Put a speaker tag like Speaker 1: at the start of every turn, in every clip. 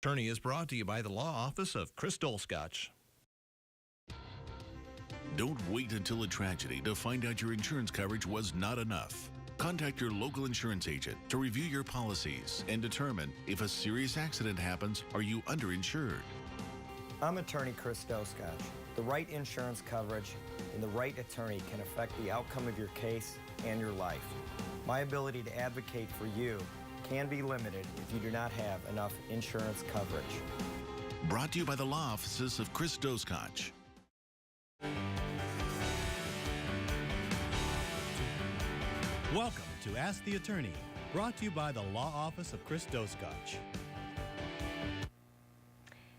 Speaker 1: Attorney is brought to you by the law office of Chris Doscotch.
Speaker 2: Don't wait until a tragedy to find out your insurance coverage was not enough. Contact your local insurance agent to review your policies and determine if a serious accident happens, are you underinsured.
Speaker 3: I'm attorney Chris Doscotch. The right insurance coverage and the right attorney can affect the outcome of your case and your life. My ability to advocate for you can be limited if you do not have enough insurance coverage.
Speaker 2: Brought to you by the law offices of Chris Doscotch.
Speaker 4: Welcome to Ask the Attorney, brought to you by the law office of Chris Doscotch.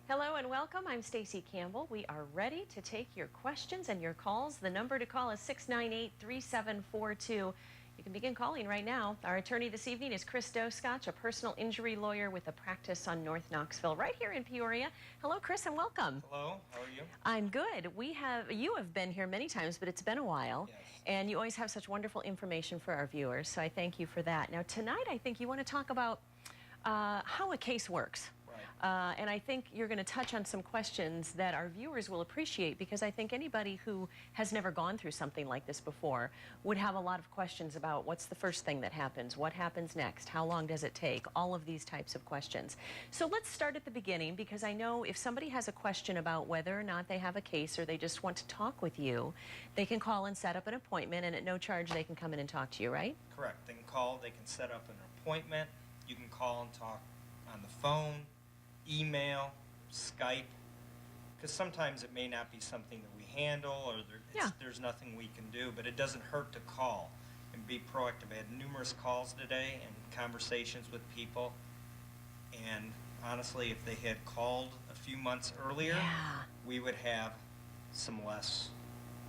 Speaker 5: Hello and welcome. I'm Stacy Campbell. We are ready to take your questions and your calls. The number to call is 698-3742. You can begin calling right now. Our attorney this evening is Chris Doscotch, a personal injury lawyer with a practice on North Knoxville, right here in Peoria. Hello, Chris, and welcome.
Speaker 6: Hello, how are you?
Speaker 5: I'm good. You have been here many times, but it's been a while.
Speaker 6: Yes.
Speaker 5: And you always have such wonderful information for our viewers, so I thank you for that. Now, tonight, I think you want to talk about how a case works. And I think you're going to touch on some questions that our viewers will appreciate, because I think anybody who has never gone through something like this before would have a lot of questions about what's the first thing that happens, what happens next, how long does it take, all of these types of questions. So let's start at the beginning, because I know if somebody has a question about whether or not they have a case or they just want to talk with you, they can call and set up an appointment, and at no charge they can come in and talk to you, right?
Speaker 6: Correct. They can call, they can set up an appointment. You can call and talk on the phone, email, Skype, because sometimes it may not be something that we handle, or there's nothing we can do, but it doesn't hurt to call and be proactive. I had numerous calls today and conversations with people, and honestly, if they had called a few months earlier, we would have some less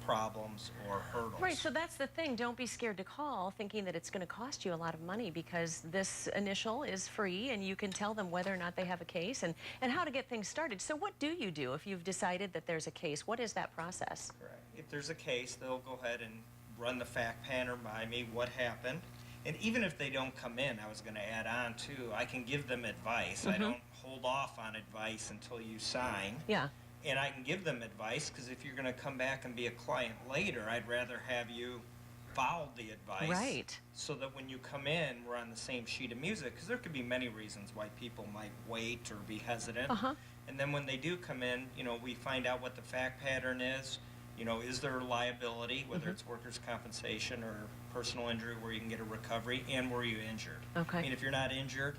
Speaker 6: problems or hurdles.
Speaker 5: Right, so that's the thing. Don't be scared to call thinking that it's going to cost you a lot of money, because this initial is free and you can tell them whether or not they have a case and how to get things started. So what do you do if you've decided that there's a case? What is that process?
Speaker 6: Correct. If there's a case, they'll go ahead and run the fact pattern by me, what happened. And even if they don't come in, I was going to add on too, I can give them advice. I don't hold off on advice until you sign.
Speaker 5: Yeah.
Speaker 6: And I can give them advice, because if you're going to come back and be a client later, I'd rather have you follow the advice.
Speaker 5: Right.
Speaker 6: So that when you come in, we're on the same sheet of music, because there could be many reasons why people might wait or be hesitant. And then when they do come in, we find out what the fact pattern is. Is there liability, whether it's workers' compensation or personal injury where you can get a recovery, and were you injured?
Speaker 5: Okay.
Speaker 6: I mean, if you're not injured,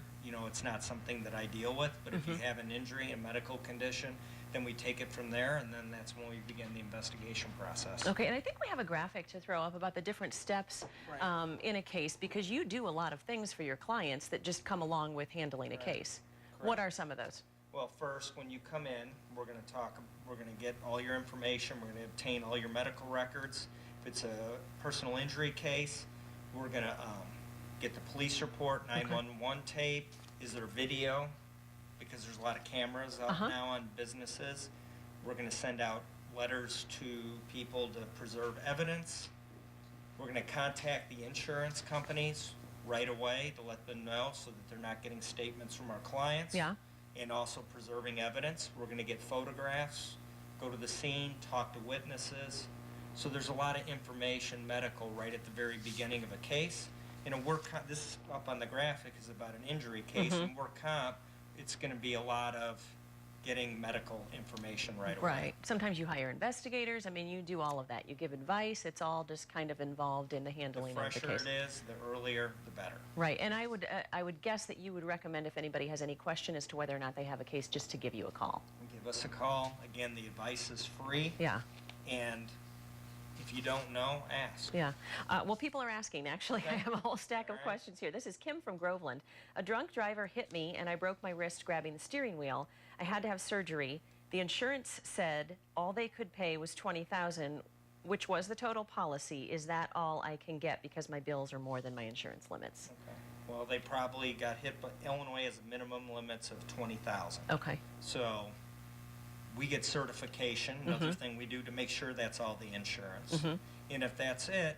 Speaker 6: it's not something that I deal with, but if you have an injury, a medical condition, then we take it from there, and then that's when we begin the investigation process.
Speaker 5: Okay, and I think we have a graphic to throw up about the different steps in a case, because you do a lot of things for your clients that just come along with handling a case.
Speaker 6: Correct.
Speaker 5: What are some of those?
Speaker 6: Well, first, when you come in, we're going to get all your information, we're going to obtain all your medical records. If it's a personal injury case, we're going to get the police report, 911 tape. Is there video? Because there's a lot of cameras out now on businesses. We're going to send out letters to people to preserve evidence. We're going to contact the insurance companies right away to let them know, so that they're not getting statements from our clients.
Speaker 5: Yeah.
Speaker 6: And also preserving evidence. We're going to get photographs, go to the scene, talk to witnesses. So there's a lot of information, medical, right at the very beginning of a case. In a this is up on the graphic, is about an injury case. In work comp, it's going to be a lot of getting medical information right away.
Speaker 5: Right. Sometimes you hire investigators. I mean, you do all of that. You give advice. It's all just kind of involved in the handling of the case.
Speaker 6: The fresher it is, the earlier, the better.
Speaker 5: Right. And I would guess that you would recommend, if anybody has any question as to whether or not they have a case, just to give you a call.
Speaker 6: Give us a call. Again, the advice is free.
Speaker 5: Yeah.
Speaker 6: And if you don't know, ask.
Speaker 5: Yeah. Well, people are asking, actually. I have a whole stack of questions here. This is Kim from Groveland. A drunk driver hit me, and I broke my wrist grabbing the steering wheel. I had to have surgery. The insurance said all they could pay was $20,000, which was the total policy. Is that all I can get, because my bills are more than my insurance limits?
Speaker 6: Okay. Well, they probably got hit, but Illinois has a minimum limits of $20,000.
Speaker 5: Okay.
Speaker 6: So we get certification, another thing we do to make sure that's all the insurance. And if that's it,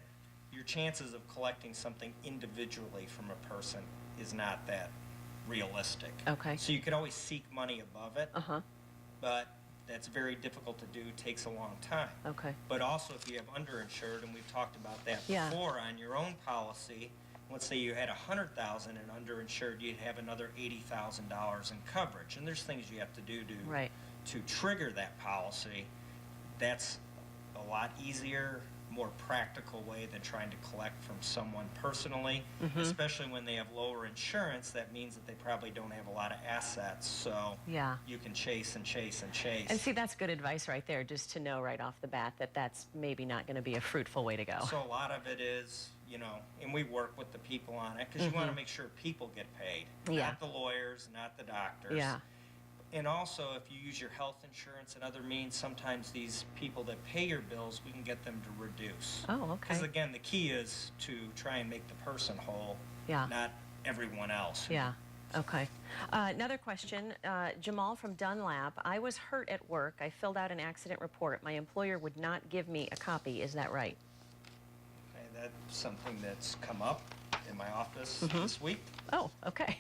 Speaker 6: your chances of collecting something individually from a person is not that realistic.
Speaker 5: Okay.
Speaker 6: So you could always seek money above it, but that's very difficult to do, takes a long time.
Speaker 5: Okay.
Speaker 6: But also if you have underinsured, and we've talked about that
Speaker 5: Yeah.
Speaker 6: before on your own policy, let's say you had $100,000 in underinsured, you'd have another $80,000 in coverage. And there's things you have to do to trigger that policy. That's a lot easier, more practical way than trying to collect from someone personally, especially when they have lower insurance. That means that they probably don't have a lot of assets, so you can chase and chase and chase.
Speaker 5: And see, that's good advice right there, just to know right off the bat that that's maybe not going to be a fruitful way to go.
Speaker 6: So a lot of it is, you know, and we work with the people on it because you want to make sure people get paid, not the lawyers, not the doctors.
Speaker 5: Yeah.
Speaker 6: And also, if you use your health insurance and other means, sometimes these people that pay your bills, we can get them to reduce.
Speaker 5: Oh, okay.
Speaker 6: Because again, the key is to try and make the person whole, not everyone else.
Speaker 5: Yeah. Okay. Another question, Jamal from Dunlap. I was hurt at work. I filled out an accident report. My employer would not give me a copy. Is that right?
Speaker 6: Okay, that's something that's come up in my office this week.
Speaker 5: Oh, okay.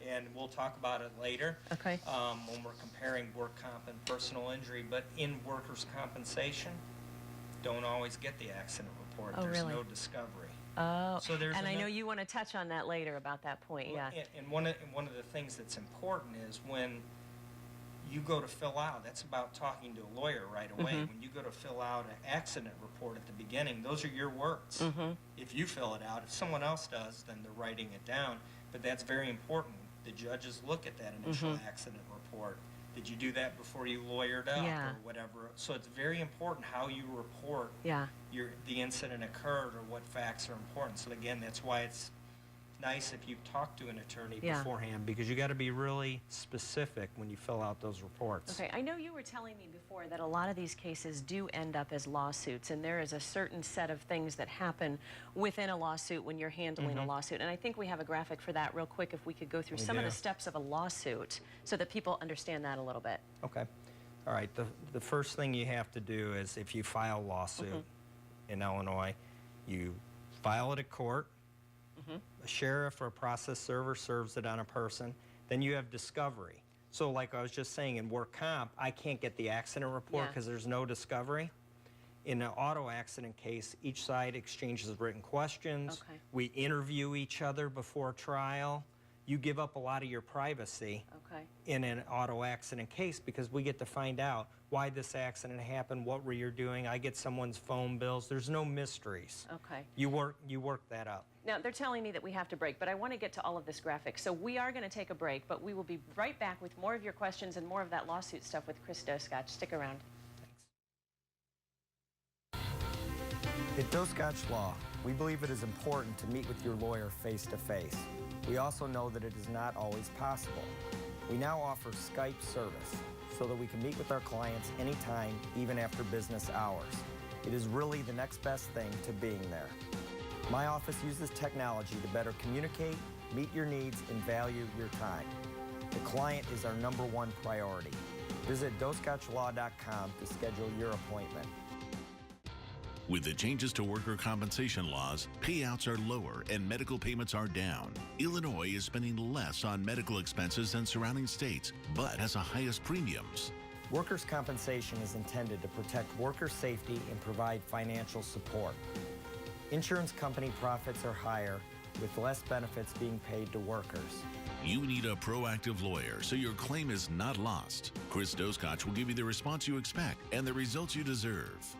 Speaker 6: And we'll talk about it later.
Speaker 5: Okay.
Speaker 6: When we're comparing work comp and personal injury, but in workers' compensation, don't always get the accident report.
Speaker 5: Oh,
Speaker 6: There's
Speaker 5: really?
Speaker 6: no discovery.
Speaker 5: Oh,
Speaker 6: So there's
Speaker 5: and I know you want to touch on that later about that point, yeah.
Speaker 6: And one of the things that's important is when you go to fill out, that's about talking to a lawyer right away. When you go to fill out an accident report at the beginning, those are your words. If you fill it out, if someone else does, then they're writing it down. But that's very important. The judges look at that initial accident report. Did you do that before you lawyered up or whatever? So it's very important how you report the incident occurred or what facts are important. So again, that's why it's nice if you talk to an attorney beforehand, because you got to be really specific when you fill out those reports.
Speaker 5: Okay, I know you were telling me before that a lot of these cases do end up as lawsuits, and there is a certain set of things that happen within a lawsuit when you're handling a lawsuit. And I think we have a graphic for that real quick, if we could go through some of the steps of a lawsuit so that people understand that a little bit.
Speaker 6: Okay. All right, the first thing you have to do is if you file a lawsuit in Illinois, you file it at court. A sheriff or a process server serves it on a person. Then you have discovery. So like I was just saying, in work comp, I can't get the accident report because there's no discovery. In an auto accident case, each side exchanges written questions. We interview each other before trial. You give up a lot of your privacy in an auto accident case because we get to find out why this accident happened, what were you doing. I get someone's phone bills. There's no mysteries.
Speaker 5: Okay.
Speaker 6: You work that up.
Speaker 5: Now, they're telling me that we have to break, but I want to get to all of this graphic. So we are going to take a break, but we will be right back with more of your questions and more of that lawsuit stuff with Chris Doscotch. Stick around.
Speaker 3: At Doscotch Law, we believe it is important to meet with your lawyer face-to-face. We also know that it is not always possible. We now offer Skype service so that we can meet with our clients anytime, even after business hours. It is really the next best thing to being there. My office uses technology to better communicate, meet your needs, and value your time. The client is our #1 priority. Visit doscotchlaw.com to schedule your appointment.
Speaker 2: With the changes to worker compensation laws, payouts are lower and medical payments are down. Illinois is spending less on medical expenses than surrounding states, but has the highest premiums.
Speaker 3: Workers' compensation is intended to protect worker safety and provide financial support. Insurance company profits are higher, with less benefits being paid to workers.
Speaker 2: You need a proactive lawyer so your claim is not lost. Chris Doscotch will give you the response you expect and the results you deserve.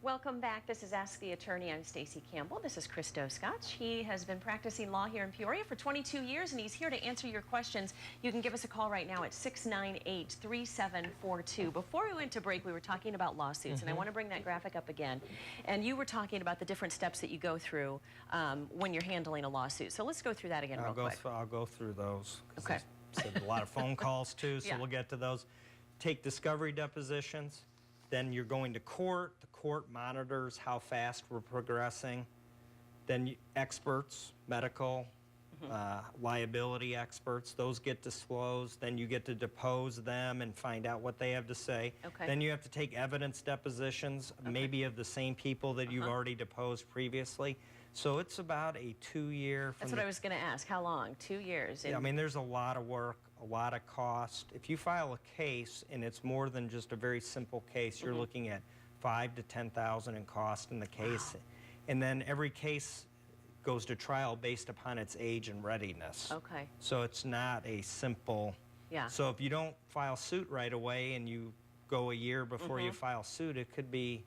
Speaker 5: Welcome back. This is Ask the Attorney. I'm Stacey Campbell. This is Chris Doscotch. He has been practicing law here in Peoria for 22 years, and he's here to answer your questions. You can give us a call right now at 698-3742. Before we went to break, we were talking about lawsuits, and I want to bring that graphic up again. And you were talking about the different steps that you go through when you're handling a lawsuit. So let's go through that again real quick.
Speaker 6: I'll go through those.
Speaker 5: Okay.
Speaker 6: There's a lot of phone calls too, so we'll get to those. Take discovery depositions. Then you're going to court. The court monitors how fast we're progressing. Then experts, medical, liability experts, those get disclosed. Then you get to depose them and find out what they have to say. Then you have to take evidence depositions, maybe of the same people that you've already deposed previously.
Speaker 3: So it's about a 2-year.
Speaker 5: That's what I was going to ask. How long? 2 years?
Speaker 3: I mean, there's a lot of work, a lot of cost. If you file a case and it's more than just a very simple case, you're looking at $5,000 to $10,000 in cost in the case.
Speaker 5: Wow.
Speaker 3: And then every case goes to trial based upon its age and readiness.
Speaker 5: Okay.
Speaker 3: So it's not a simple.
Speaker 5: Yeah.
Speaker 3: So if you don't file suit right away and you go a year before you file suit, it could be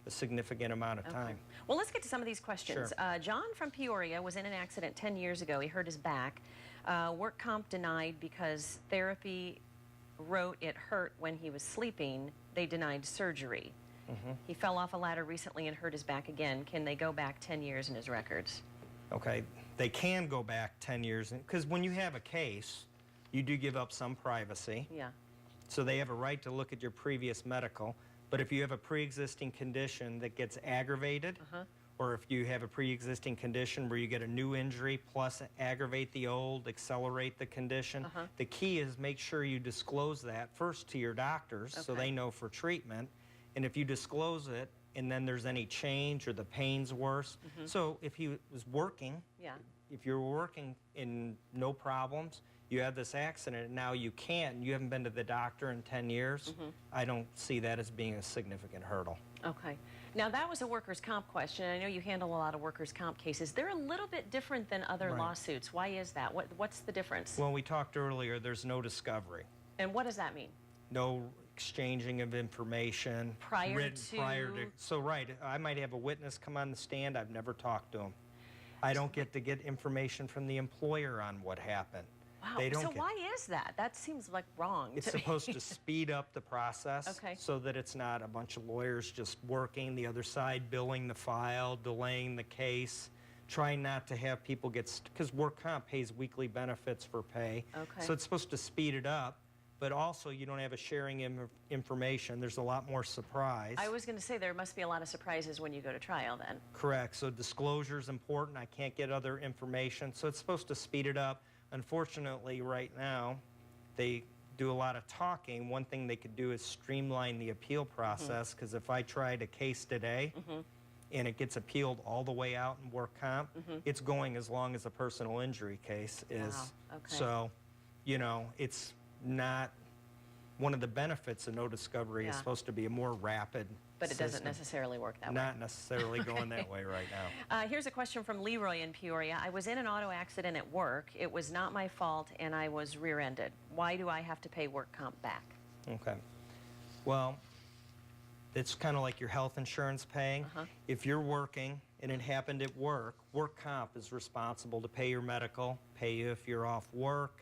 Speaker 3: a significant amount of time.
Speaker 5: Well, let's get to some of these questions.
Speaker 3: Sure.
Speaker 5: John from Peoria was in an accident 10 years ago. He hurt his back. Work comp denied because therapy wrote it hurt when he was sleeping. They denied surgery. He fell off a ladder recently and hurt his back again. Can they go back 10 years in his records?
Speaker 3: Okay, they can go back 10 years, because when you have a case, you do give up some privacy.
Speaker 5: Yeah.
Speaker 3: So they have a right to look at your previous medical. But if you have a pre-existing condition that gets aggravated, or if you have a pre-existing condition where you get a new injury plus aggravate the old, accelerate the condition, the key is make sure you disclose that first to your doctors so they know for treatment. And if you disclose it and then there's any change or the pain's worse. So if he was working, if you're working in no problems, you have this accident, and now you can't, you haven't been to the doctor in 10 years, I don't see that as being a significant hurdle.
Speaker 5: Okay. Now, that was a workers' comp question. I know you handle a lot of workers' comp cases. They're a little bit different than other lawsuits. Why is that? What's the difference?
Speaker 3: Well, we talked earlier, there's no discovery.
Speaker 5: And what does that mean?
Speaker 3: No exchanging of information.
Speaker 5: Prior to...
Speaker 3: So, right, I might have a witness come on the stand, I've never talked to him. I don't get to get information from the employer on what happened.
Speaker 5: Wow,
Speaker 3: They don't
Speaker 5: so
Speaker 3: get,
Speaker 5: why is that? That seems like wrong
Speaker 3: It's
Speaker 5: to me.
Speaker 3: supposed to speed up the process so that it's not a bunch of lawyers just working the other side, billing the file, delaying the case, trying not to have people get, because work comp pays weekly benefits for pay. So it's supposed to speed it up, but also you don't have a sharing information. There's a lot more surprise.
Speaker 5: I was going to say there must be a lot of surprises when you go to trial then.
Speaker 3: Correct. So disclosure is important. I can't get other information. So it's supposed to speed it up. Unfortunately, right now, they do a lot of talking. One thing they could do is streamline the appeal process, because if I tried a case today and it gets appealed all the way out in work comp, it's going as long as a personal injury case is.
Speaker 5: Wow.
Speaker 3: So, you know, it's not one of the benefits of no discovery is supposed to be a more rapid
Speaker 5: But it doesn't
Speaker 3: system.
Speaker 5: necessarily work that way.
Speaker 3: Not necessarily going that way right now.
Speaker 5: Here's a question from Leroy in Peoria. I was in an auto accident at work. It was not my fault, and I was rear-ended. Why do I have to pay work comp back?
Speaker 3: Okay. Well, it's kind of like your health insurance paying. If you're working and it happened at work, work comp is responsible to pay your medical, pay you if you're off work,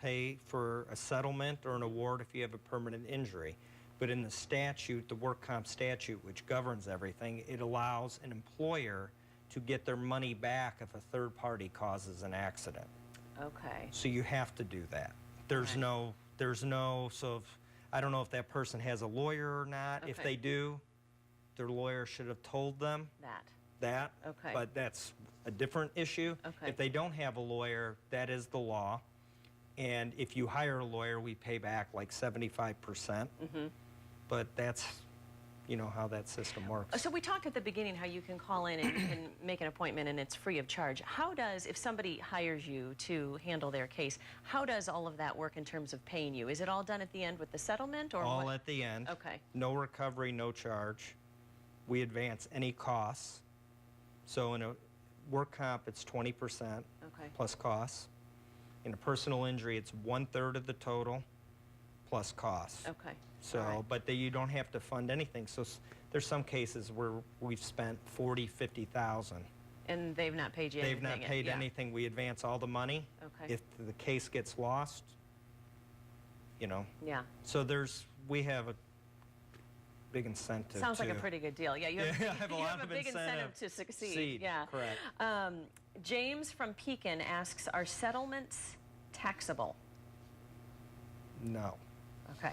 Speaker 3: pay for a settlement or an award if you have a permanent injury. But in the statute, the work comp statute, which governs everything, it allows an employer to get their money back if a third party causes an accident.
Speaker 5: Okay.
Speaker 3: So you have to do that. There's no, so if, I don't know if that person has a lawyer or not. If they do, their lawyer should have told them that.
Speaker 5: Okay.
Speaker 3: But that's a different issue.
Speaker 5: Okay.
Speaker 3: If they don't have a lawyer, that is the law. And if you hire a lawyer, we pay back like 75%. But that's, you know, how that system works.
Speaker 5: So we talked at the beginning how you can call in and you can make an appointment and it's free of charge. How does, if somebody hires you to handle their case, how does all of that work in terms of paying you? Is it all done at the end with the settlement, or
Speaker 3: all
Speaker 5: what?
Speaker 3: At the end.
Speaker 5: Okay.
Speaker 3: No recovery, no charge. We advance any costs. So in a work comp, it's 20% plus costs. In a personal injury, it's 1/3 of the total plus costs.
Speaker 5: Okay.
Speaker 3: So, but you don't have to fund anything. So there's some cases where we've spent $40,000, $50,000.
Speaker 5: And they've not paid you anything?
Speaker 3: They've not paid anything. We advance all the money.
Speaker 5: Okay.
Speaker 3: If the case gets lost, you know.
Speaker 5: Yeah.
Speaker 3: So we have a big incentive.
Speaker 5: Sounds like a pretty good deal. Yeah, you have,
Speaker 3: a
Speaker 5: you
Speaker 3: lot
Speaker 5: have a
Speaker 3: of
Speaker 5: big incentive to succeed. Yeah.
Speaker 3: Correct.
Speaker 5: James from Pekin asks, are settlements taxable?
Speaker 3: No.
Speaker 5: Okay.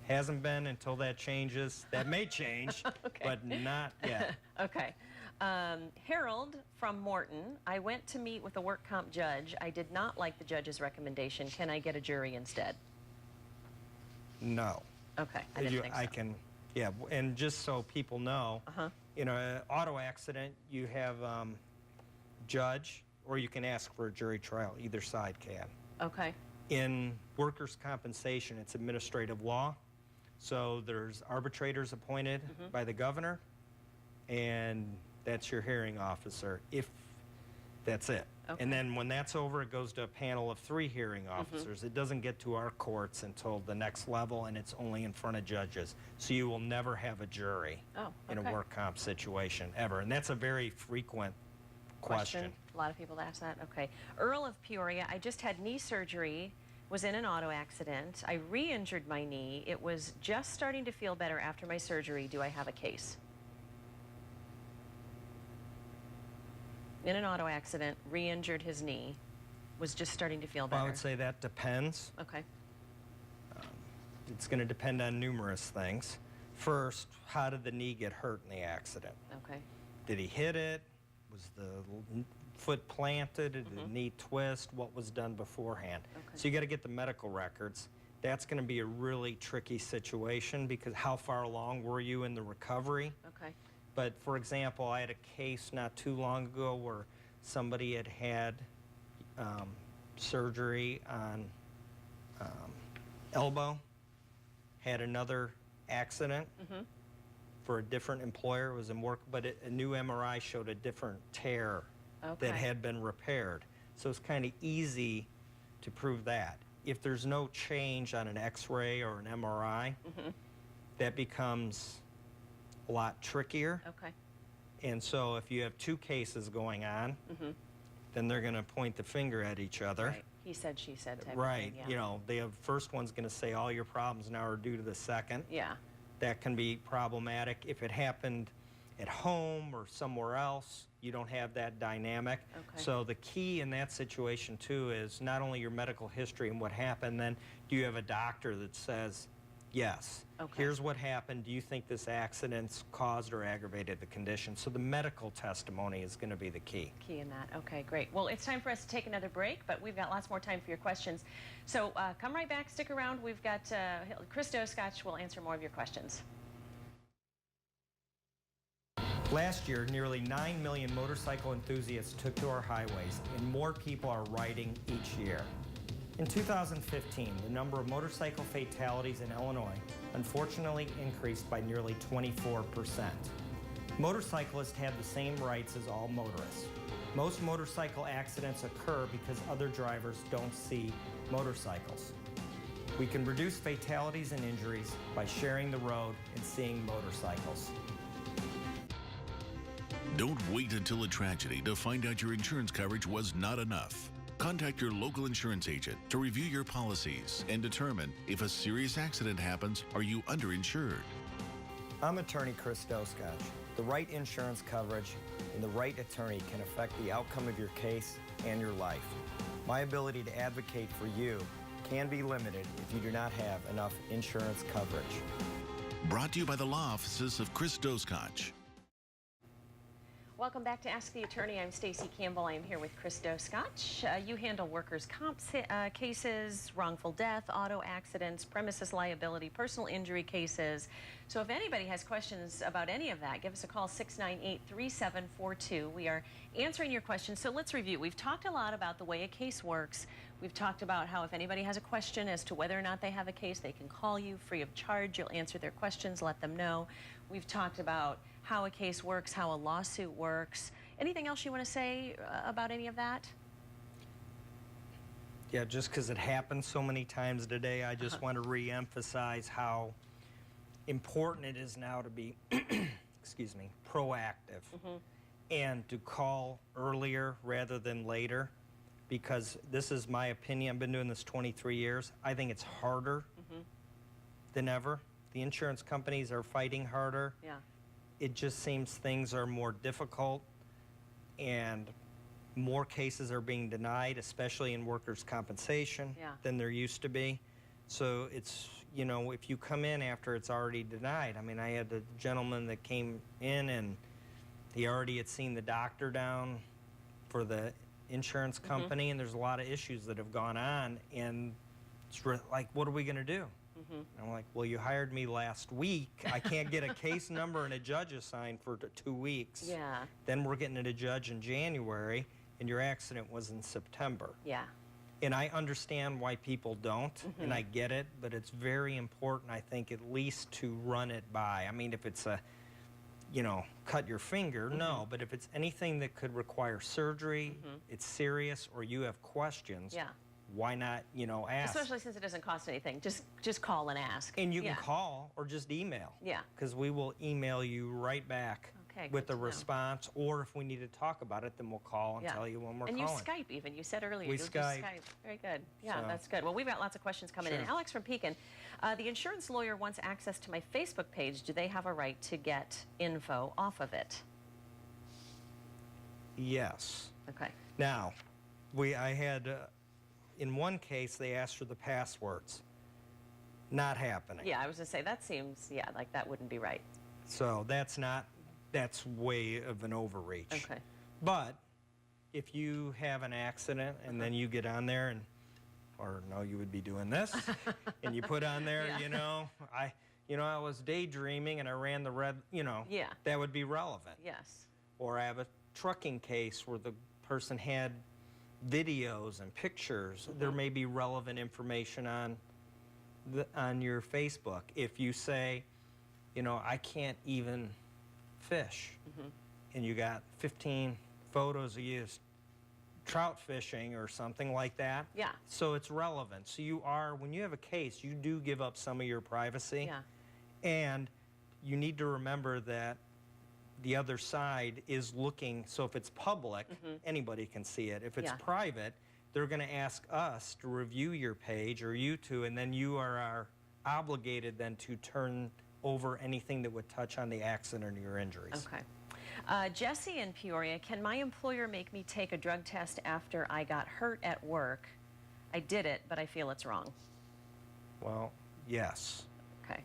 Speaker 3: Hasn't been until that changes. That may change, but not yet.
Speaker 5: Okay. Harold from Morton, I went to meet with a work comp judge. I did not like the judge's recommendation. Can I get a jury instead?
Speaker 3: No.
Speaker 5: Okay, I didn't think so.
Speaker 3: I can, yeah, and just so people know, In an auto accident, you have judge, or you can ask for a jury trial. Either side can.
Speaker 5: Okay.
Speaker 3: In workers' compensation, it's administrative law. So there's arbitrators appointed by the governor, and that's your hearing officer, if that's it.
Speaker 5: Okay.
Speaker 3: And then when that's over, it goes to a panel of 3 hearing officers. It doesn't get to our courts until the next level, and it's only in front of judges. So you will never have a jury in a work comp situation, ever. And that's a very frequent question.
Speaker 5: A lot of people ask that. Okay. Earl of Peoria, I just had knee surgery, was in an auto accident. I re-injured my knee. It was just starting to feel better after my surgery. Do I have a case? In an auto accident, re-injured his knee, was just starting to feel better.
Speaker 3: Well, I would say that depends.
Speaker 5: Okay.
Speaker 3: It's going to depend on numerous things. First, how did the knee get hurt in the accident?
Speaker 5: Okay.
Speaker 3: Did he hit it? Was the foot planted? Did the knee twist? What was done beforehand?
Speaker 5: Okay.
Speaker 3: So you got to get the medical records. That's going to be a really tricky situation because how far along were you in the recovery?
Speaker 5: Okay.
Speaker 3: But for example, I had a case not too long ago where somebody had surgery on elbow, had another accident for a different employer. It was in work, but a new MRI showed a different tear that had been repaired. So it's kind of easy to prove that. If there's no change on an X-ray or an MRI, that becomes a lot trickier.
Speaker 5: Okay.
Speaker 3: And so if you have 2 cases going on, then they're going to point the finger at each other.
Speaker 5: Right. He said, she said type
Speaker 3: Right.
Speaker 5: of thing, yeah.
Speaker 3: You know, the first one's going to say all your problems now are due to the second.
Speaker 5: Yeah.
Speaker 3: That can be problematic. If it happened at home or somewhere else, you don't have that dynamic.
Speaker 5: Okay.
Speaker 3: So the key in that situation too is not only your medical history and what happened, then do you have a doctor that says, yes, here's what happened. Do you think this accident's caused or aggravated the condition? So the medical testimony is going to be the key.
Speaker 5: Key in that. Okay, great. Well, it's time for us to take another break, but we've got lots more time for your questions. So come right back, stick around. We've got Chris Doscotch will answer more of your questions.
Speaker 3: Last year, nearly 9 million motorcycle enthusiasts took to our highways, and more people are riding each year. In 2015, the number of motorcycle fatalities in Illinois unfortunately increased by nearly 24%. Motorcyclists have the same rights as all motorists. Most motorcycle accidents occur because other drivers don't see motorcycles. We can reduce fatalities and injuries by sharing the road and seeing motorcycles.
Speaker 2: Don't wait until a tragedy to find out your insurance coverage was not enough. Contact your local insurance agent to review your policies and determine if a serious accident happens, are you underinsured?
Speaker 3: I'm attorney Chris Doscotch. The right insurance coverage and the right attorney can affect the outcome of your case and your life. My ability to advocate for you can be limited if you do not have enough insurance coverage.
Speaker 2: Brought to you by the law offices of Chris Doscotch.
Speaker 5: Welcome back to Ask the Attorney. I'm Stacey Campbell. I am here with Chris Doscotch. You handle workers' comp cases, wrongful death, auto accidents, premises liability, personal injury cases. So if anybody has questions about any of that, give us a call, 698-3742. We are answering your questions. So let's review. We've talked a lot about the way a case works. We've talked about how if anybody has a question as to whether or not they have a case, they can call you free of charge. You'll answer their questions, let them know. We've talked about how a case works, how a lawsuit works. Anything else you want to say about any of that?
Speaker 3: Yeah, just because it happens so many times today, I just want to re-emphasize how important it is now to be, excuse me, proactive and to call earlier rather than later, because this is my opinion. I've been doing this 23 years. I think it's harder than ever. The insurance companies are fighting harder.
Speaker 5: Yeah.
Speaker 3: It just seems things are more difficult and more cases are being denied, especially in workers' compensation, than there used to be. So it's, you know, if you come in after it's already denied. I mean, I had a gentleman that came in and he already had seen the doctor down for the insurance company, and there's a lot of issues that have gone on, and it's like, what are we going to do? I'm like, well, you hired me last week. I can't get a case number and a judge assigned for 2 weeks.
Speaker 5: Yeah.
Speaker 3: Then we're getting a judge in January, and your accident was in September.
Speaker 5: Yeah.
Speaker 3: And I understand why people don't, and I get it, but it's very important, I think, at least to run it by. I mean, if it's a, you know, cut your finger, no, but if it's anything that could require surgery, it's serious, or you have questions,
Speaker 5: Yeah.
Speaker 3: why not, you know, ask?
Speaker 5: Especially since it doesn't cost anything. Just call and ask.
Speaker 3: And you can
Speaker 5: Yeah.
Speaker 3: call or just email.
Speaker 5: Yeah.
Speaker 3: Because we will email you right back
Speaker 5: Okay,
Speaker 3: with
Speaker 5: good
Speaker 3: a
Speaker 5: to know.
Speaker 3: response, or if we need to talk about it, then we'll call and
Speaker 5: Yeah.
Speaker 3: tell you when we're
Speaker 5: And
Speaker 3: calling.
Speaker 5: you Skype even. You said earlier.
Speaker 3: We
Speaker 5: you'll do
Speaker 3: Skype.
Speaker 5: Skype. Very good. Yeah,
Speaker 3: So-
Speaker 5: that's good. Well, we've got lots of questions coming in.
Speaker 3: Sure.
Speaker 5: Alex from Pekin. The insurance lawyer wants access to my Facebook page. Do they have a right to get info off of it?
Speaker 3: Yes.
Speaker 5: Okay.
Speaker 3: Now, I had, in one case, they asked for the passwords. Not happening.
Speaker 5: Yeah, I was going to say, that seems, yeah, like that wouldn't be right.
Speaker 3: So that's way of an overreach.
Speaker 5: Okay.
Speaker 3: But if you have an accident and then you get on there or no, you would be doing this, and you put on there,
Speaker 5: Yeah.
Speaker 3: I was daydreaming and I ran the red,
Speaker 5: Yeah.
Speaker 3: that would be relevant.
Speaker 5: Yes.
Speaker 3: Or I have a trucking case where the person had videos and pictures. There may be relevant information on your Facebook. If you say, I can't even fish, and you got 15 photos of you trout fishing or something like that.
Speaker 5: Yeah.
Speaker 3: So it's relevant. So when you have a case, you do give up some of your privacy.
Speaker 5: Yeah.
Speaker 3: And you need to remember that the other side is looking, so if it's public, anybody can see it. If it's
Speaker 5: Yeah.
Speaker 3: private, they're going to ask us to review your page, or you two, and then you are obligated then to turn over anything that would touch on the accident or your injuries.
Speaker 5: Okay. Jesse in Peoria, can my employer make me take a drug test after I got hurt at work? I did it, but I feel it's wrong.
Speaker 3: Well, yes.
Speaker 5: Okay.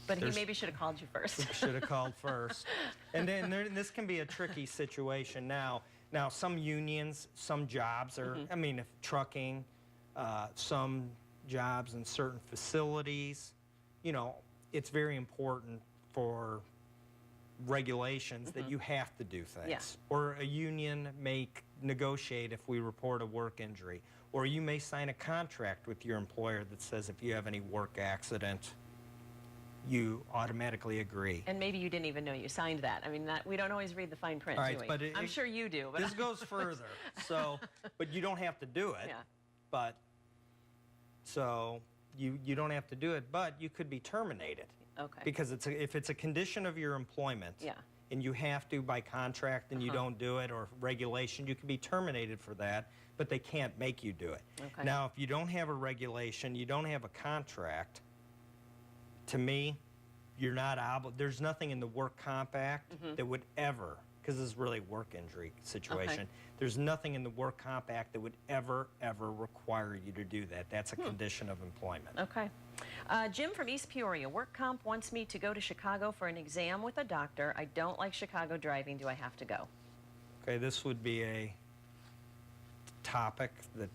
Speaker 3: But
Speaker 5: he maybe should have called you first.
Speaker 3: Should have called first. And then this can be a tricky situation now. Now, some unions, some jobs are, if trucking, some jobs in certain facilities, it's very important for regulations that you have to do things.
Speaker 5: Yeah.
Speaker 3: Or a union may negotiate if we report a work injury. Or you may sign a contract with your employer that says if you have any work accident, you automatically agree.
Speaker 5: And maybe you didn't even know you signed that. We don't always read the fine print,
Speaker 3: All right,
Speaker 5: do we?
Speaker 3: but
Speaker 5: I'm sure you do. But
Speaker 3: this goes further. So, but you don't have to do it.
Speaker 5: Yeah.
Speaker 3: But, so you don't have to do it, but you could be terminated.
Speaker 5: Okay.
Speaker 3: Because if it's a condition of your employment,
Speaker 5: Yeah.
Speaker 3: and you have to by contract and you don't do it, or regulation, you can be terminated for that, but they can't make you do it.
Speaker 5: Okay.
Speaker 3: Now, if you don't have a regulation, you don't have a contract, to me, you're not there's nothing in the Work Comp Act that would ever, because this is really a work injury situation, there's nothing in the Work Comp Act that would ever require you to do that. That's a condition of employment.
Speaker 5: Okay. Jim from East Peoria, work comp wants me to go to Chicago for an exam with a doctor. I don't like Chicago driving. Do I have to go?
Speaker 3: Okay, this would be a topic that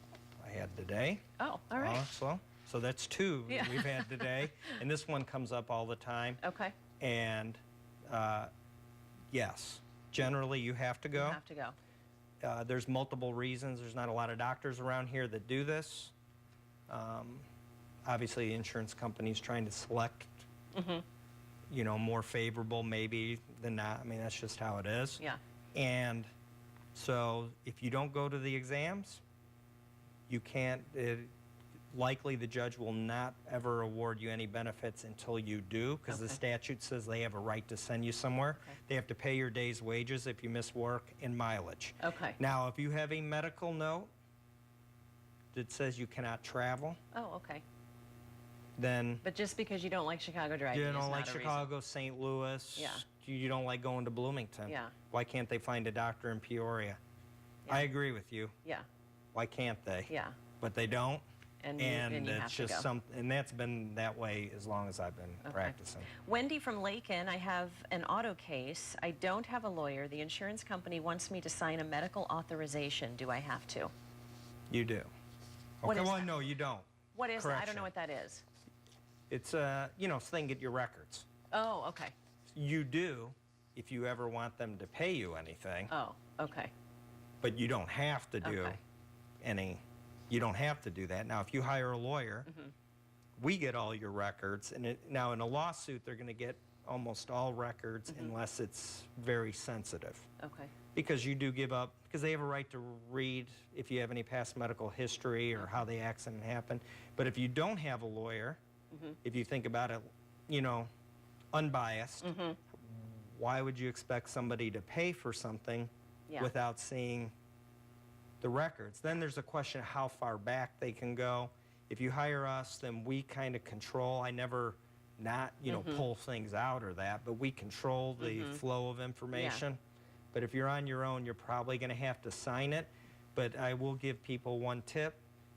Speaker 3: I had today.
Speaker 5: Oh, all right.
Speaker 3: So that's two
Speaker 5: Yeah.
Speaker 3: we've had today, and this one comes up all the time.
Speaker 5: Okay.
Speaker 3: And yes, generally you have to go.
Speaker 5: You have to go.
Speaker 3: There's multiple reasons. There's not a lot of doctors around here that do this. Obviously, the insurance company's trying to select, more favorable maybe than not. That's just how it is.
Speaker 5: Yeah.
Speaker 3: And so if you don't go to the exams, you can't, likely the judge will not ever award you any benefits until you do, because the statute says they have a right to send you somewhere. They have to pay your day's wages if you miss work and mileage.
Speaker 5: Okay.
Speaker 3: Now, if you have a medical note that says you cannot travel,
Speaker 5: Oh, okay.
Speaker 3: then
Speaker 5: But just because you don't like Chicago driving
Speaker 3: you
Speaker 5: is
Speaker 3: don't
Speaker 5: not
Speaker 3: like
Speaker 5: a reason.
Speaker 3: Chicago, St. Louis,
Speaker 5: Yeah.
Speaker 3: you don't like going to Bloomington.
Speaker 5: Yeah.
Speaker 3: Why can't they find a doctor in Peoria?
Speaker 5: Yeah.
Speaker 3: I agree with you.
Speaker 5: Yeah.
Speaker 3: Why can't they?
Speaker 5: Yeah.
Speaker 3: But they don't.
Speaker 5: And
Speaker 3: And
Speaker 5: you
Speaker 3: it's
Speaker 5: have to
Speaker 3: just
Speaker 5: go.
Speaker 3: and that's been that way as long as I've been practicing.
Speaker 5: Wendy from Lakin, I have an auto case. I don't have a lawyer. The insurance company wants me to sign a medical authorization. Do I have to?
Speaker 3: You do.
Speaker 5: What
Speaker 3: Okay,
Speaker 5: is
Speaker 3: well,
Speaker 5: that?
Speaker 3: no, you don't.
Speaker 5: What is that? I don't
Speaker 3: Correction.
Speaker 5: know what that is.
Speaker 3: It's, you know, so they can get your records.
Speaker 5: Oh, okay.
Speaker 3: You do if you ever want them to pay you anything,
Speaker 5: Oh, okay.
Speaker 3: but you don't have to do
Speaker 5: Okay.
Speaker 3: you don't have to do that. Now, if you hire a lawyer,
Speaker 5: Mm-hmm.
Speaker 3: we get all your records. And now in a lawsuit, they're going to get almost all records
Speaker 5: Mm-hmm.
Speaker 3: unless it's very sensitive.
Speaker 5: Okay.
Speaker 3: Because you do give up, because they have a right to read if you have any past medical history or how the accident happened. But if you don't have a lawyer, if you think about it, you know, unbiased, why would you expect somebody to pay for something
Speaker 5: Yeah.
Speaker 3: without seeing the records? Then there's a question of how far back they can go. If you hire us, then we kind of control. I never not, you know, pull things out or that, but we control the flow of information. But if you're on your own, you're probably going to have to sign it. But I will give people one tip.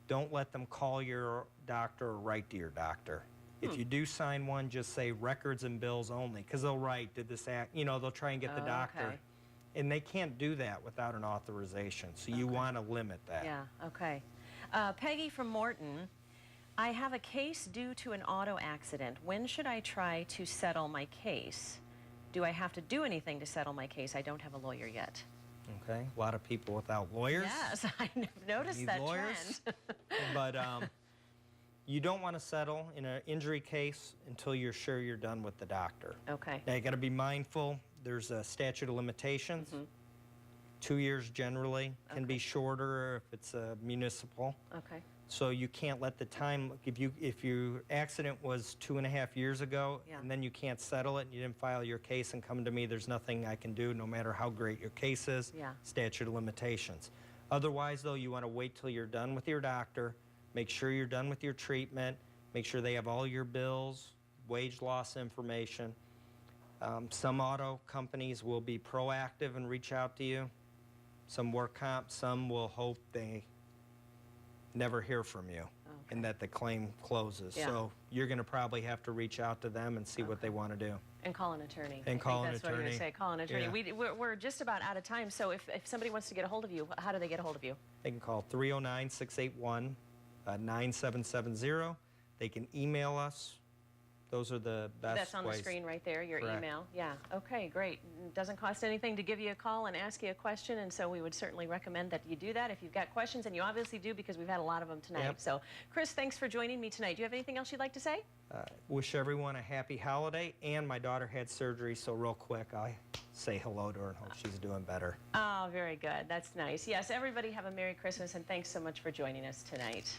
Speaker 3: Don't let them call your doctor or write to your doctor. If you do sign one, just say records and bills only, because they'll write, did this act, you know, they'll try and get the doctor.
Speaker 5: Okay.
Speaker 3: And they can't do that without an authorization, so you want to limit that.
Speaker 5: Yeah, okay. Peggy from Morton, I have a case due to an auto accident. When should I try to settle my case? Do I have to do anything to settle my case? I don't have a lawyer yet.
Speaker 3: Okay, a lot of people without lawyers.
Speaker 5: Yes, I noticed
Speaker 3: Need
Speaker 5: that
Speaker 3: lawyers.
Speaker 5: trend.
Speaker 3: But you don't want to settle in an injury case until you're sure you're done with the doctor.
Speaker 5: Okay.
Speaker 3: Now, you got to be mindful, there's a statute of limitations. 2 years generally, can be shorter if it's a municipal.
Speaker 5: Okay.
Speaker 3: So you can't let the time, if your accident was 2.5 years ago,
Speaker 5: Yeah.
Speaker 3: and then you can't settle it, and you didn't file your case and come to me, there's nothing I can do, no matter how great your case is.
Speaker 5: Yeah.
Speaker 3: Statute of limitations. Otherwise, though, you want to wait till you're done with your doctor, make sure you're done with your treatment, make sure they have all your bills, wage loss information. Some auto companies will be proactive and reach out to you. Some work comp, some will hope they never hear from you and that the claim closes.
Speaker 5: Yeah.
Speaker 3: So you're going to probably have to reach out to them and see what they want to do.
Speaker 5: And call an attorney.
Speaker 3: And call an
Speaker 5: That's what I'm going to
Speaker 3: attorney.
Speaker 5: say. Call an attorney.
Speaker 3: Yeah.
Speaker 5: We're just about out of time. So if somebody wants to get a hold of you, how do they get a hold of you?
Speaker 3: They can call 309-681-9770. They can email us. Those are the best
Speaker 5: That's on the
Speaker 3: ways.
Speaker 5: screen right there, your
Speaker 3: Correct.
Speaker 5: email. Yeah, okay, great. It doesn't cost anything to give you a call and ask you a question, and so we would certainly recommend that you do that if you've got questions, and you obviously do because we've had a lot of them tonight.
Speaker 3: Yep.
Speaker 5: So, Chris, thanks for joining me tonight. Do you have anything else you'd like to say?
Speaker 3: Wish everyone a happy holiday. And my daughter had surgery, so real quick, I say hello to her and hope she's doing better.
Speaker 5: Oh, very good. That's nice. Yes, everybody have a Merry Christmas, and thanks so much for joining us tonight.